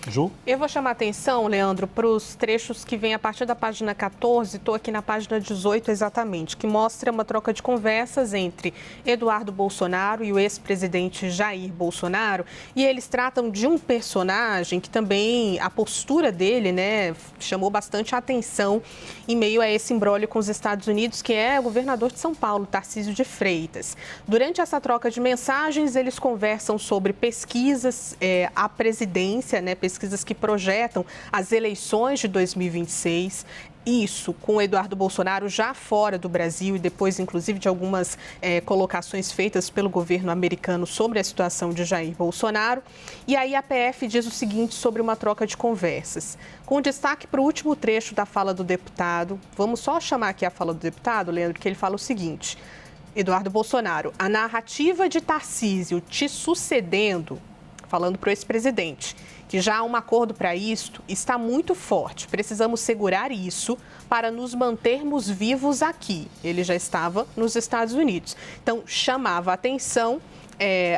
Ju? Eu vou chamar a atenção, Leandro, para os trechos que vêm a partir da página 14, estou aqui na página 18 exatamente, que mostra uma troca de conversas entre Eduardo Bolsonaro e o ex-presidente Jair Bolsonaro. E eles tratam de um personagem que também, a postura dele, né, chamou bastante atenção em meio a esse imbróglio com os Estados Unidos, que é o governador de São Paulo, Tarcísio de Freitas. Durante essa troca de mensagens, eles conversam sobre pesquisas à presidência, né, pesquisas que projetam as eleições de 2026. Isso com o Eduardo Bolsonaro já fora do Brasil e depois, inclusive, de algumas colocações feitas pelo governo americano sobre a situação de Jair Bolsonaro. E aí a PF diz o seguinte sobre uma troca de conversas. Com destaque para o último trecho da fala do deputado, vamos só chamar aqui a fala do deputado, Leandro, que ele fala o seguinte: Eduardo Bolsonaro, a narrativa de Tarcísio te sucedendo, falando para o ex-presidente, que já há um acordo para isto, está muito forte. Precisamos segurar isso para nos mantermos vivos aqui. Ele já estava nos Estados Unidos. Então, chamava a atenção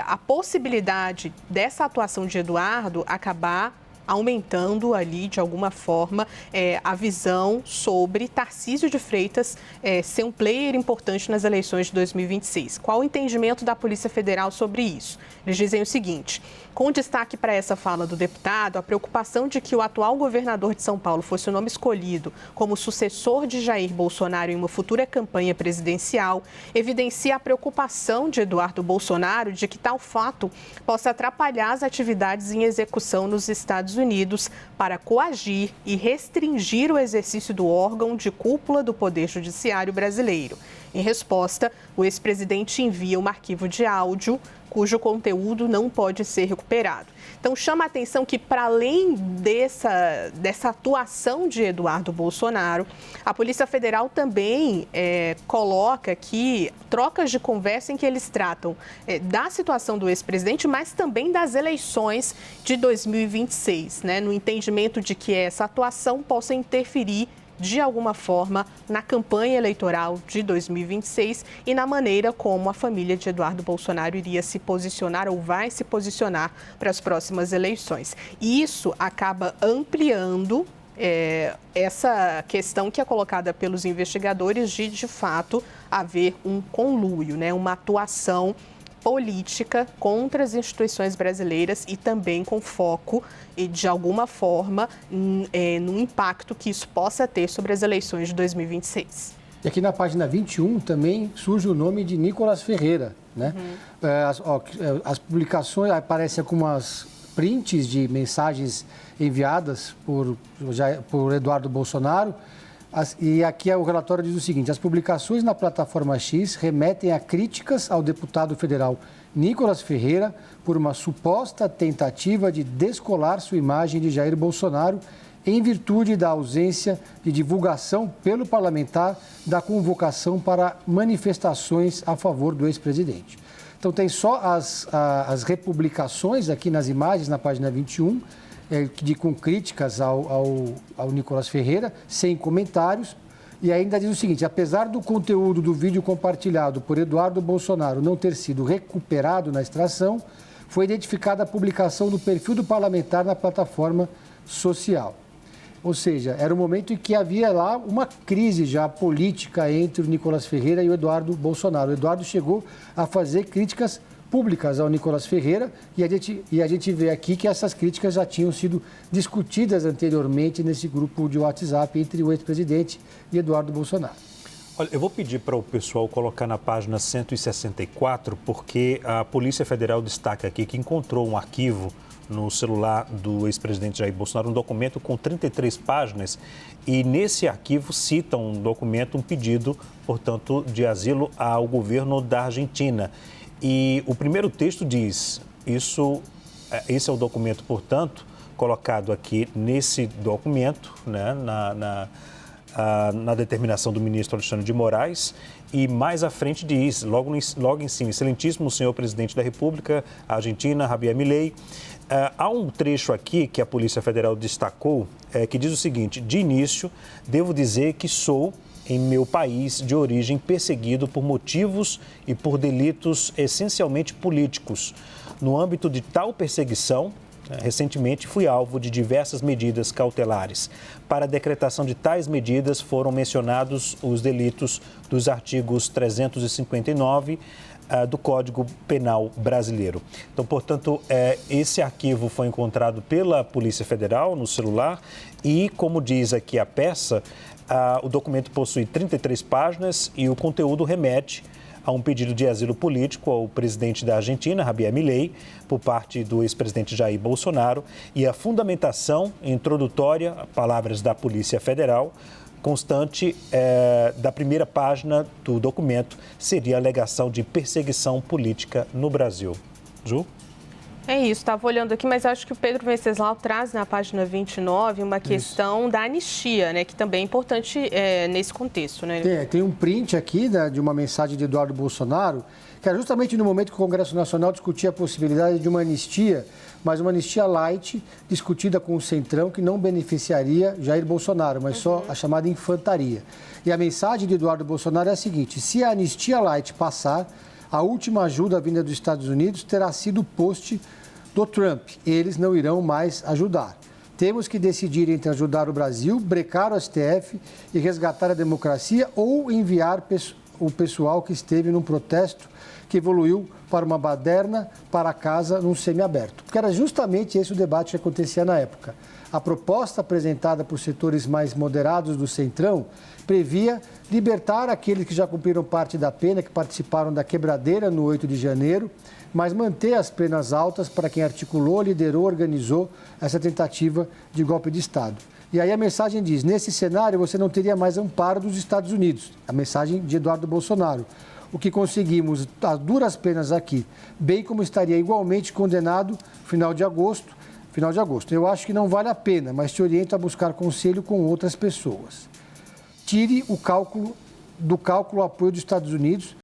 a possibilidade dessa atuação de Eduardo acabar aumentando ali, de alguma forma, a visão sobre Tarcísio de Freitas ser um player importante nas eleições de 2026. Qual o entendimento da Polícia Federal sobre isso? Eles dizem o seguinte: com destaque para essa fala do deputado, a preocupação de que o atual governador de São Paulo fosse o nome escolhido como sucessor de Jair Bolsonaro em uma futura campanha presidencial evidencia a preocupação de Eduardo Bolsonaro de que tal fato possa atrapalhar as atividades em execução nos Estados Unidos para coagir e restringir o exercício do órgão de cúpula do Poder Judiciário brasileiro. Em resposta, o ex-presidente envia um arquivo de áudio cujo conteúdo não pode ser recuperado. Então, chama a atenção que, para além dessa atuação de Eduardo Bolsonaro, a Polícia Federal também coloca aqui trocas de conversa em que eles tratam da situação do ex-presidente, mas também das eleições de 2026, né? No entendimento de que essa atuação possa interferir de alguma forma na campanha eleitoral de 2026 e na maneira como a família de Eduardo Bolsonaro iria se posicionar ou vai se posicionar para as próximas eleições. E isso acaba ampliando essa questão que é colocada pelos investigadores de fato, haver um conluio, né? Uma atuação política contra as instituições brasileiras e também com foco, de alguma forma, no impacto que isso possa ter sobre as eleições de 2026. E aqui na página 21 também surge o nome de Nicolas Ferreira, né? As publicações aparecem algumas prints de mensagens enviadas por Eduardo Bolsonaro. E aqui o relatório diz o seguinte: as publicações na plataforma X remetem a críticas ao deputado federal Nicolas Ferreira por uma suposta tentativa de descolar sua imagem de Jair Bolsonaro em virtude da ausência de divulgação pelo parlamentar da convocação para manifestações a favor do ex-presidente. Então tem só as republicações aqui nas imagens na página 21, com críticas ao Nicolas Ferreira, sem comentários, e ainda diz o seguinte: apesar do conteúdo do vídeo compartilhado por Eduardo Bolsonaro não ter sido recuperado na extração, foi identificada a publicação do perfil do parlamentar na plataforma social. Ou seja, era um momento em que havia lá uma crise já política entre o Nicolas Ferreira e o Eduardo Bolsonaro. O Eduardo chegou a fazer críticas públicas ao Nicolas Ferreira e a gente vê aqui que essas críticas já tinham sido discutidas anteriormente nesse grupo de WhatsApp entre o ex-presidente e Eduardo Bolsonaro. Olha, eu vou pedir para o pessoal colocar na página 164, porque a Polícia Federal destaca aqui que encontrou um arquivo no celular do ex-presidente Jair Bolsonaro, um documento com 33 páginas, e nesse arquivo cita um documento, um pedido, portanto, de asilo ao governo da Argentina. E o primeiro texto diz, esse é o documento, portanto, colocado aqui nesse documento, né, na determinação do ministro Alexandre de Moraes, e mais à frente diz, logo em cima, excelentíssimo senhor presidente da República Argentina, Javier Milei. Há um trecho aqui que a Polícia Federal destacou, que diz o seguinte: de início, devo dizer que sou, em meu país de origem, perseguido por motivos e por delitos essencialmente políticos. No âmbito de tal perseguição, recentemente fui alvo de diversas medidas cautelares. Para a decretação de tais medidas foram mencionados os delitos dos artigos 359 do Código Penal Brasileiro. Então, portanto, esse arquivo foi encontrado pela Polícia Federal no celular e, como diz aqui a peça, o documento possui 33 páginas e o conteúdo remete a um pedido de asilo político ao presidente da Argentina, Javier Milei, por parte do ex-presidente Jair Bolsonaro, e a fundamentação introdutória, palavras da Polícia Federal, constante da primeira página do documento, seria a alegação de perseguição política no Brasil. Ju? É isso, estava olhando aqui, mas acho que o Pedro Venceslau traz na página 29 uma questão da anistia, né, que também é importante nesse contexto, né? Tem um print aqui de uma mensagem de Eduardo Bolsonaro, que era justamente no momento que o Congresso Nacional discutia a possibilidade de uma anistia, mas uma anistia light, discutida com o Centrão, que não beneficiaria Jair Bolsonaro, mas só a chamada infantaria. E a mensagem de Eduardo Bolsonaro é a seguinte: se a anistia light passar, a última ajuda vinda dos Estados Unidos terá sido o post do Trump. Eles não irão mais ajudar. Temos que decidir entre ajudar o Brasil, brecar o STF e resgatar a democracia ou enviar o pessoal que esteve num protesto que evoluiu para uma baderna para casa num semiaberto. Porque era justamente esse o debate que acontecia na época. A proposta apresentada por setores mais moderados do Centrão previa libertar aqueles que já cumpriram parte da pena, que participaram da quebradeira no 8 de janeiro, mas manter as penas altas para quem articulou, liderou, organizou essa tentativa de golpe de Estado. E aí a mensagem diz: nesse cenário você não teria mais amparo dos Estados Unidos. A mensagem de Eduardo Bolsonaro. O que conseguimos a duras penas aqui, bem como estaria igualmente condenado final de agosto. Eu acho que não vale a pena, mas te oriento a buscar conselho com outras pessoas. Tire do cálculo o apoio dos Estados Unidos